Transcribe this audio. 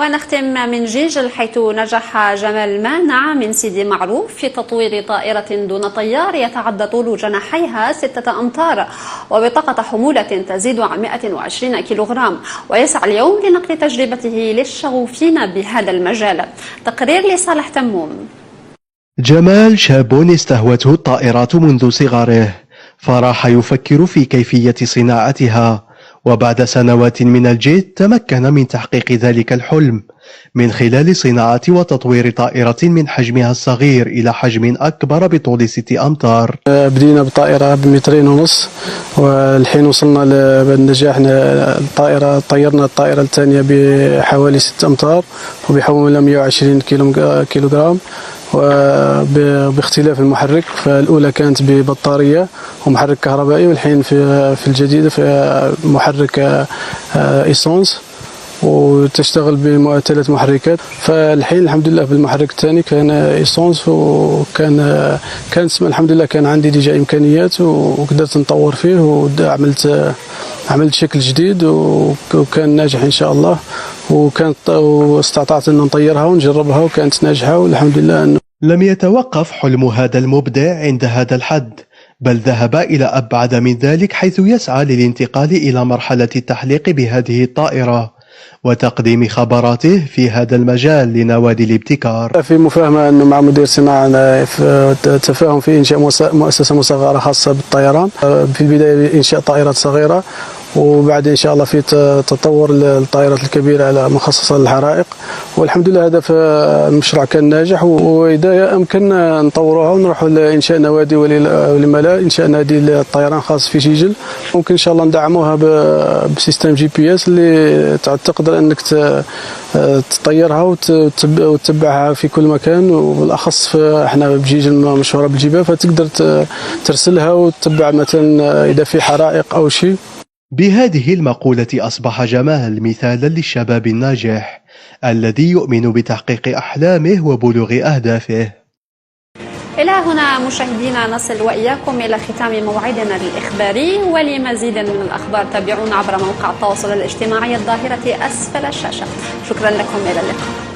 ونختم من جيجل، حيث نجح جمال مانع من سيدي معروف في تطوير طائرة دون طيار يتعدى طول جناحيها 6 أمتار وبطاقة حمولة تزيد عن 120 كيلوغرام، ويسعى اليوم لنقل تجربته للشغوفين بهذا المجال. تقرير لصالح تموم. جمال شاب استهوته الطائرات منذ صغره، فراح يفكر في كيفية صناعتها، وبعد سنوات من الجد تمكن من تحقيق ذلك الحلم من خلال صناعة وتطوير طائرة من حجمها الصغير إلى حجم أكبر بطول 6 أمتار. بدينا بطائرة ب2.5 والحين وصلنا بالنجاح. طيرنا الطائرة الثانية بحوالي 6 أمتار وبحمولة 120 كيلوغرام وباختلاف المحرك. فالأولى كانت ببطارية ومحرك كهربائي، والحين في الجديدة في محرك إيسونس وتشتغل ب3 محركات. فالحين الحمد لله بالمحرك الثاني كان إيسونس، وكان الحمد لله كان عندي ديجا إمكانيات وقدرت نطور فيه عملت شكل جديد وكان ناجح إن شاء الله، واستطعت أن نطيرها ونجربها وكانت ناجحة والحمد لله. لم يتوقف حلم هذا المبدع عند هذا الحد، بل ذهب إلى أبعد من ذلك، حيث يسعى للانتقال إلى مرحلة التحليق بهذه الطائرة وتقديم خبراته في هذا المجال لنوادي الابتكار. في مفاهمة أنه مع مدير صناعة تفاهم في إنشاء مؤسسة مصغرة خاصة بالطيران. في البداية إنشاء طائرات صغيرة، وبعد إن شاء الله في تطور الطائرات الكبيرة مخصصة للحرائق، والحمد لله هذا المشروع كان ناجح. وإذا أمكن نطوروها ونروحوا لإنشاء نوادي ولما لا إنشاء نادي للطيران خاص في جيجل. ممكن إن شاء الله ندعموها بسيستم GPS اللي تقدر أنك تطيرها وتتبعها في كل مكان، وبالأخص احنا بجيجل مشهورة بالجبال، فتقدر ترسلها وتتبع مثلا إذا في حرائق أو شيء. بهذه المقولة أصبح جمال مثالا للشباب الناجح الذي يؤمن بتحقيق أحلامه وبلوغ أهدافه. إلى هنا مشاهدينا نصل وإياكم إلى ختام موعدنا الإخباري، ولمزيد من الأخبار تابعونا عبر موقع التواصل الاجتماعي الظاهرة أسفل الشاشة. شكرا لكم، إلى اللقاء.